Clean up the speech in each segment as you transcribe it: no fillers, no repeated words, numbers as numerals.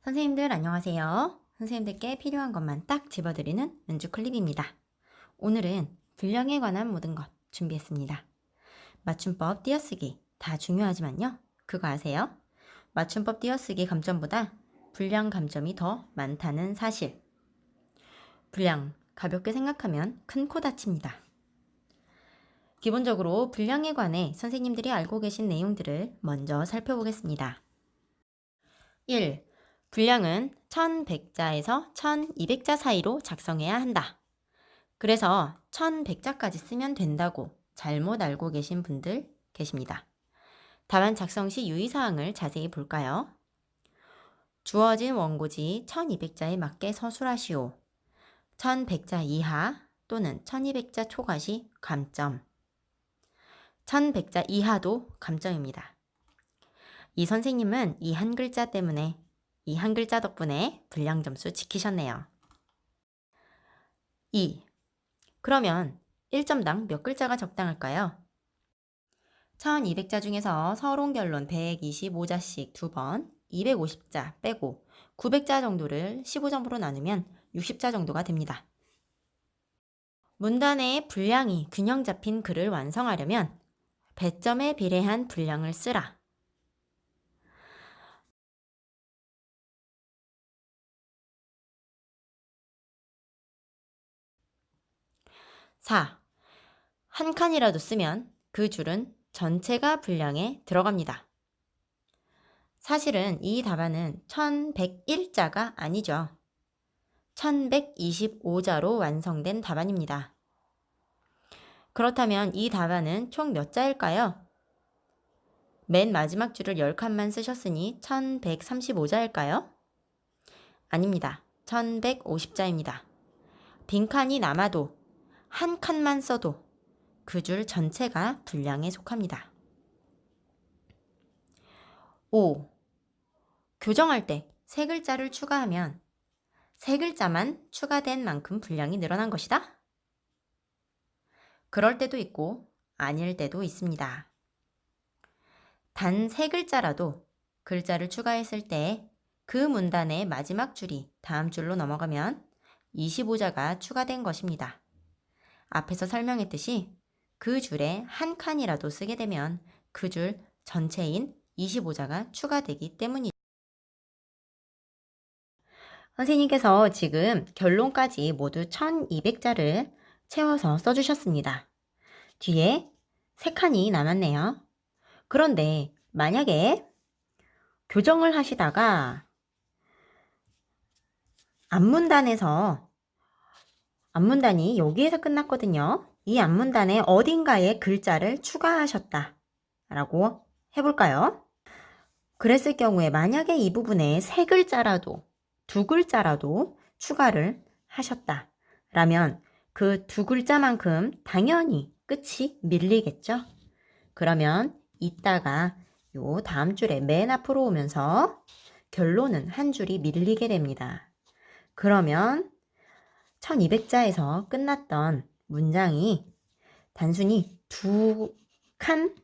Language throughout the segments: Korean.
선생님들 안녕하세요. 선생님들께 필요한 것만 딱 집어드리는 은주 클립입니다. 오늘은 분량에 관한 모든 것 준비했습니다. 맞춤법 띄어쓰기 다 중요하지만요. 그거 아세요? 맞춤법 띄어쓰기 감점보다 분량 감점이 더 많다는 사실. 분량 가볍게 생각하면 큰 코 다칩니다. 기본적으로 분량에 관해 선생님들이 알고 계신 내용들을 먼저 살펴보겠습니다. 1. 분량은 1100자에서 1200자 사이로 작성해야 한다. 그래서 1100자까지 쓰면 된다고 잘못 알고 계신 분들 계십니다. 답안 작성 시 유의사항을 자세히 볼까요? 주어진 원고지 1200자에 맞게 서술하시오. 1100자 이하 또는 1200자 초과 시 감점. 1100자 이하도 감점입니다. 이 선생님은 이 한 글자 때문에 이 한 글자 덕분에 분량 점수 지키셨네요. 2. 그러면 1점당 몇 글자가 적당할까요? 1200자 중에서 서론 결론 125자씩 2번, 250자 빼고 900자 정도를 15점으로 나누면 60자 정도가 됩니다. 문단의 분량이 균형 잡힌 글을 완성하려면 배점에 비례한 분량을 쓰라. 4. 한 칸이라도 쓰면 그 줄은 전체가 분량에 들어갑니다. 사실은 이 답안은 1101자가 아니죠. 1125자로 완성된 답안입니다. 그렇다면 이 답안은 총 몇 자일까요? 맨 마지막 줄을 10칸만 쓰셨으니 1135자일까요? 아닙니다. 1150자입니다. 빈칸이 남아도 한 칸만 써도 그 줄 전체가 분량에 속합니다. 5. 교정할 때 세 글자를 추가하면 세 글자만 추가된 만큼 분량이 늘어난 것이다? 그럴 때도 있고 아닐 때도 있습니다. 단 세 글자라도 글자를 추가했을 때 그 문단의 마지막 줄이 다음 줄로 넘어가면 25자가 추가된 것입니다. 앞에서 설명했듯이 그 줄에 한 칸이라도 쓰게 되면 그 줄 전체인 25자가 추가되기 때문이죠. 선생님께서 지금 결론까지 모두 1200자를 채워서 써주셨습니다. 뒤에 3칸이 남았네요. 그런데 만약에 교정을 하시다가 앞문단이 여기에서 끝났거든요. 이 앞문단에 어딘가에 글자를 추가하셨다 라고 해볼까요? 그랬을 경우에 만약에 이 부분에 3글자라도 2글자라도 추가를 하셨다 라면 그 2글자만큼 당연히 끝이 밀리겠죠? 그러면 이따가 요 다음 줄에 맨 앞으로 오면서 결론은 한 줄이 밀리게 됩니다. 그러면 1200자에서 끝났던 문장이 단순히 2칸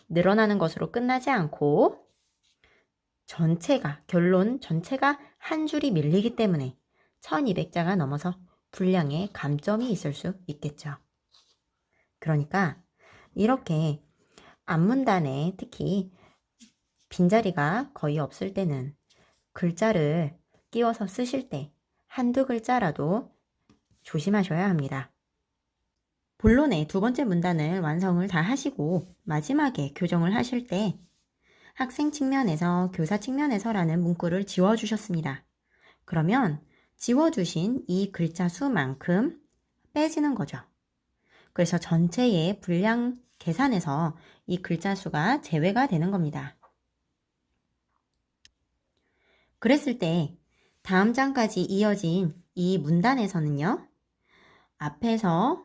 늘어나는 것으로 끝나지 않고 결론 전체가 한 줄이 밀리기 때문에 1200자가 넘어서 분량에 감점이 있을 수 있겠죠. 그러니까 이렇게 앞문단에 특히 빈자리가 거의 없을 때는 글자를 끼워서 쓰실 때 한두 글자라도 조심하셔야 합니다. 본론의 두 번째 문단을 완성을 다 하시고 마지막에 교정을 하실 때 학생 측면에서 교사 측면에서라는 문구를 지워주셨습니다. 그러면 지워주신 이 글자 수만큼 빼지는 거죠. 그래서 전체의 분량 계산에서 이 글자 수가 제외가 되는 겁니다. 그랬을 때 다음 장까지 이어진 이 문단에서는요. 앞에서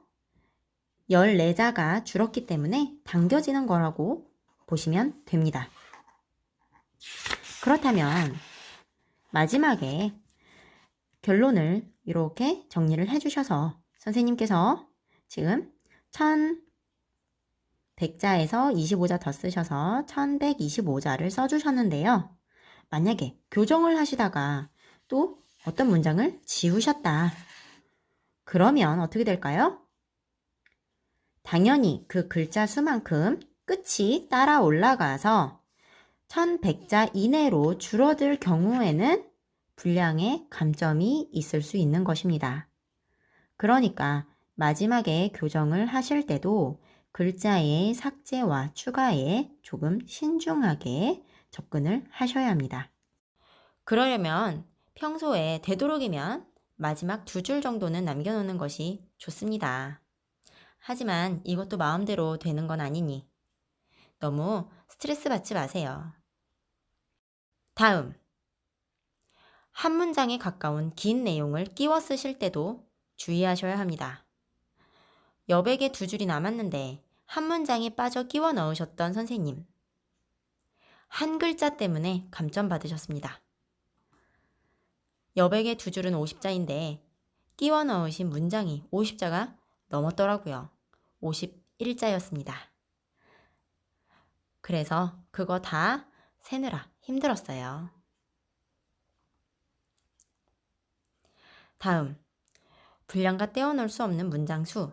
14자가 줄었기 때문에 당겨지는 거라고 보시면 됩니다. 그렇다면 마지막에 결론을 이렇게 정리를 해주셔서 선생님께서 지금 1100자에서 25자 더 쓰셔서 1125자를 써주셨는데요. 만약에 교정을 하시다가 또 어떤 문장을 지우셨다. 그러면 어떻게 될까요? 당연히 그 글자 수만큼 끝이 따라 올라가서 1100자 이내로 줄어들 경우에는 분량에 감점이 있을 수 있는 것입니다. 그러니까 마지막에 교정을 하실 때도 글자의 삭제와 추가에 조금 신중하게 접근을 하셔야 합니다. 그러려면 평소에 되도록이면 마지막 2줄 정도는 남겨놓는 것이 좋습니다. 하지만 이것도 마음대로 되는 건 아니니 너무 스트레스 받지 마세요. 다음, 한 문장에 가까운 긴 내용을 끼워 쓰실 때도 주의하셔야 합니다. 여백에 2줄이 남았는데 한 문장에 빠져 끼워 넣으셨던 선생님. 한 글자 때문에 감점 받으셨습니다. 여백의 2줄은 50자인데 끼워 넣으신 문장이 50자가 넘었더라고요. 51자였습니다. 그래서 그거 다 세느라 힘들었어요. 다음, 분량과 떼어놓을 수 없는 문장수.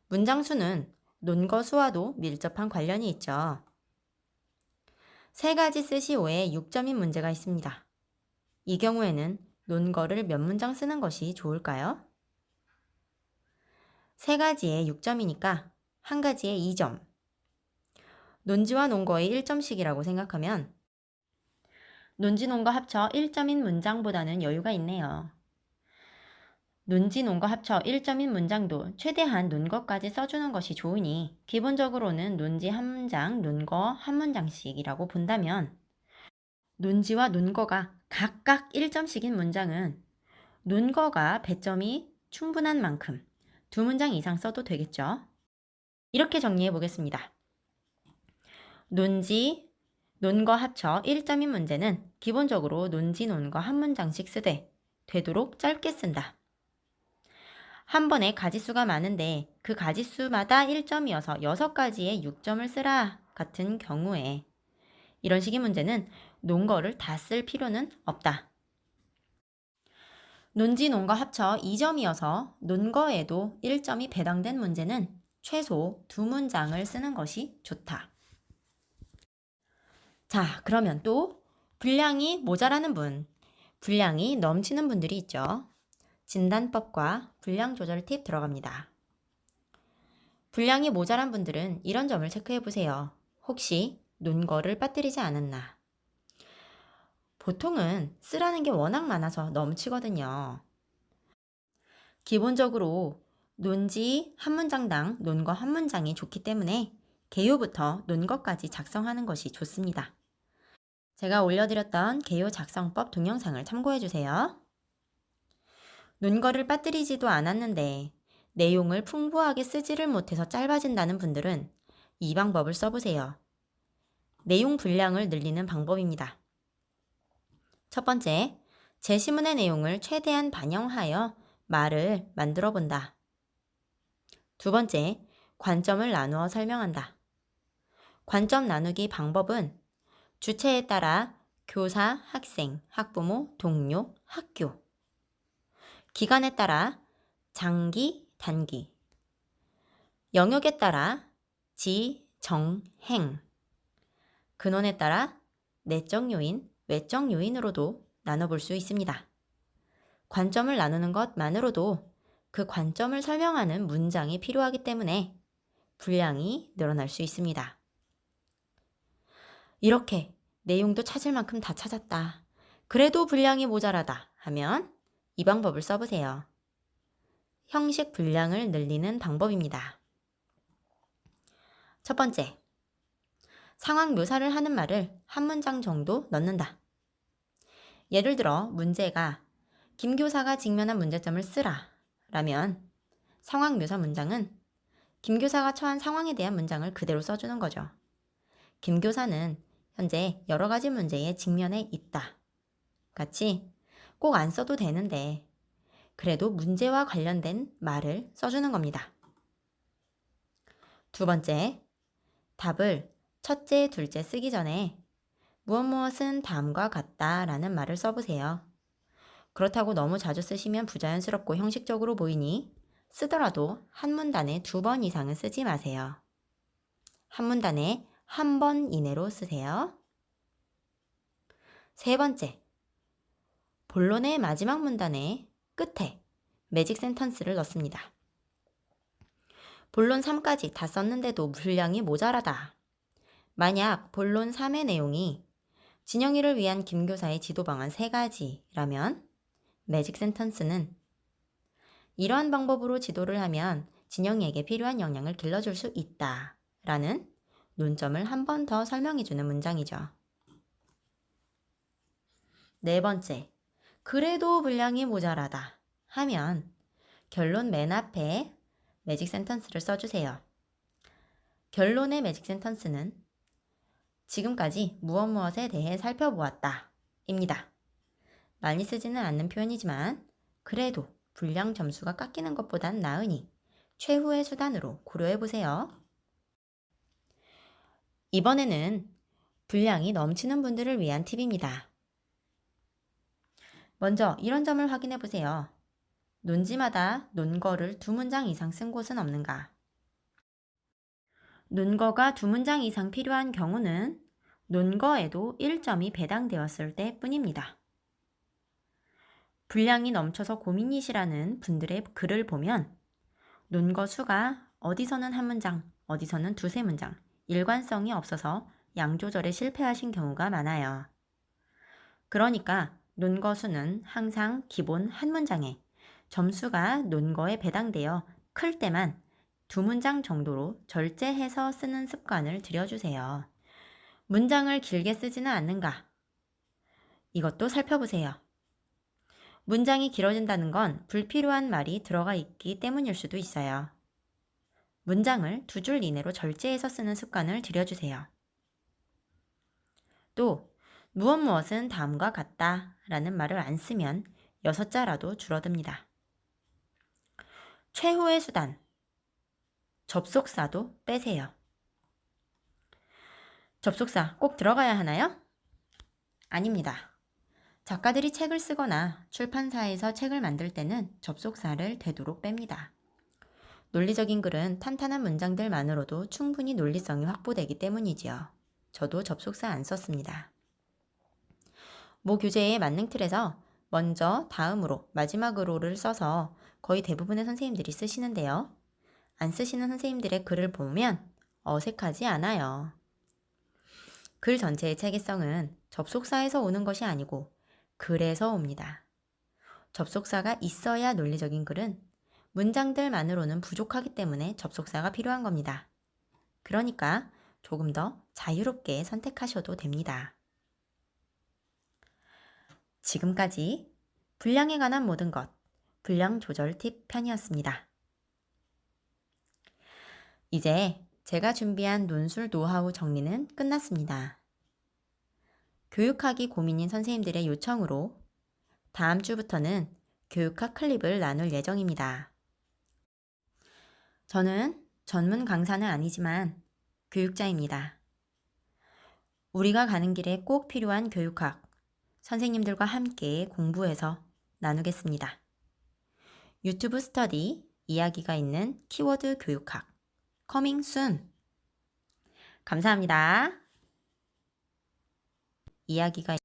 문장수는 논거수와도 밀접한 관련이 있죠. 3가지 쓰시오에 6점인 문제가 있습니다. 이 경우에는 논거를 몇 문장 쓰는 것이 좋을까요? 3가지에 6점이니까 한 가지에 2점. 논지와 논거에 1점씩이라고 생각하면 논지, 논거 합쳐 1점인 문장보다는 여유가 있네요. 논지, 논거 합쳐 1점인 문장도 최대한 논거까지 써주는 것이 좋으니 기본적으로는 논지 한 문장, 논거 한 문장씩이라고 본다면 논지와 논거가 각각 1점씩인 문장은 논거가 배점이 충분한 만큼 2문장 이상 써도 되겠죠. 이렇게 정리해 보겠습니다. 논지, 논거 합쳐 1점인 문제는 기본적으로 논지, 논거 한 문장씩 쓰되 되도록 짧게 쓴다. 한 번에 가지수가 많은데 그 가지수마다 1점이어서 6가지에 6점을 쓰라 같은 경우에 이런 식의 문제는 논거를 다 쓸 필요는 없다. 논지, 논거 합쳐 2점이어서 논거에도 1점이 배당된 문제는 최소 2문장을 쓰는 것이 좋다. 자, 그러면 또 분량이 모자라는 분, 분량이 넘치는 분들이 있죠. 진단법과 분량 조절 팁 들어갑니다. 분량이 모자란 분들은 이런 점을 체크해 보세요. 혹시 논거를 빠뜨리지 않았나? 보통은 쓰라는 게 워낙 많아서 넘치거든요. 기본적으로 논지 한 문장당 논거 한 문장이 좋기 때문에 개요부터 논거까지 작성하는 것이 좋습니다. 제가 올려드렸던 개요 작성법 동영상을 참고해 주세요. 논거를 빠뜨리지도 않았는데 내용을 풍부하게 쓰지를 못해서 짧아진다는 분들은 이 방법을 써보세요. 내용 분량을 늘리는 방법입니다. 첫 번째, 제시문의 내용을 최대한 반영하여 말을 만들어 본다. 두 번째, 관점을 나누어 설명한다. 관점 나누기 방법은 주체에 따라 교사, 학생, 학부모, 동료, 학교, 기간에 따라 장기, 단기, 영역에 따라 지, 정, 행, 근원에 따라 내적 요인, 외적 요인으로도 나눠볼 수 있습니다. 관점을 나누는 것만으로도 그 관점을 설명하는 문장이 필요하기 때문에 분량이 늘어날 수 있습니다. 이렇게 내용도 찾을 만큼 다 찾았다. 그래도 분량이 모자라다 하면 이 방법을 써보세요. 형식 분량을 늘리는 방법입니다. 첫 번째, 상황 묘사를 하는 말을 한 문장 정도 넣는다. 예를 들어 문제가 김 교사가 직면한 문제점을 쓰라 라면 상황 묘사 문장은 김 교사가 처한 상황에 대한 문장을 그대로 써주는 거죠. 김 교사는 현재 여러 가지 문제에 직면해 있다. 같이 꼭 안 써도 되는데 그래도 문제와 관련된 말을 써주는 겁니다. 두 번째, 답을 첫째, 둘째 쓰기 전에 무엇은 다음과 같다 라는 말을 써보세요. 그렇다고 너무 자주 쓰시면 부자연스럽고 형식적으로 보이니 쓰더라도 한 문단에 2번 이상은 쓰지 마세요. 한 문단에 1번 이내로 쓰세요. 세 번째, 본론의 마지막 문단의 끝에 매직 센턴스를 넣습니다. 본론 3까지 다 썼는데도 분량이 모자라다. 만약 본론 3의 내용이 진영이를 위한 김교사의 지도 방안 3가지라면 매직 센턴스는 이러한 방법으로 지도를 하면 진영이에게 필요한 역량을 길러줄 수 있다 라는 논점을 한 번 더 설명해주는 문장이죠. 네 번째, 그래도 분량이 모자라다 하면 결론 맨 앞에 매직 센턴스를 써주세요. 결론의 매직 센턴스는 지금까지 무엇에 대해 살펴보았다 입니다. 많이 쓰지는 않는 표현이지만 그래도 분량 점수가 깎이는 것보단 나으니 최후의 수단으로 고려해보세요. 이번에는 분량이 넘치는 분들을 위한 팁입니다. 먼저 이런 점을 확인해보세요. 논지마다 논거를 2문장 이상 쓴 곳은 없는가? 논거가 2문장 이상 필요한 경우는 논거에도 1점이 배당되었을 때 뿐입니다. 분량이 넘쳐서 고민이시라는 분들의 글을 보면 논거 수가 어디서는 1문장, 어디서는 2~3문장, 일관성이 없어서 양 조절에 실패하신 경우가 많아요. 그러니까 논거 수는 항상 기본 1문장에 점수가 논거에 배당되어 클 때만 2문장 정도로 절제해서 쓰는 습관을 들여주세요. 문장을 길게 쓰지는 않는가? 이것도 살펴보세요. 문장이 길어진다는 건 불필요한 말이 들어가 있기 때문일 수도 있어요. 문장을 2줄 이내로 절제해서 쓰는 습관을 들여주세요. 또 무엇은 다음과 같다 라는 말을 안 쓰면 6자라도 줄어듭니다. 최후의 수단, 접속사도 빼세요. 접속사 꼭 들어가야 하나요? 아닙니다. 작가들이 책을 쓰거나 출판사에서 책을 만들 때는 접속사를 되도록 뺍니다. 논리적인 글은 탄탄한 문장들만으로도 충분히 논리성이 확보되기 때문이지요. 저도 접속사 안 썼습니다. 모 교재의 만능 틀에서 먼저, 다음으로, 마지막으로를 써서 거의 대부분의 선생님들이 쓰시는데요. 안 쓰시는 선생님들의 글을 보면 어색하지 않아요. 글 전체의 체계성은 접속사에서 오는 것이 아니고 글에서 옵니다. 접속사가 있어야 논리적인 글은 문장들만으로는 부족하기 때문에 접속사가 필요한 겁니다. 그러니까 조금 더 자유롭게 선택하셔도 됩니다. 지금까지 분량에 관한 모든 것, 분량 조절 팁 편이었습니다. 이제 제가 준비한 논술 노하우 정리는 끝났습니다. 교육하기 고민인 선생님들의 요청으로 다음 주부터는 교육학 클립을 나눌 예정입니다. 저는 전문 강사는 아니지만 교육자입니다. 우리가 가는 길에 꼭 필요한 교육학, 선생님들과 함께 공부해서 나누겠습니다. 유튜브 스터디 이야기가 있는 키워드 교육학 커밍 순. 감사합니다. 이야기가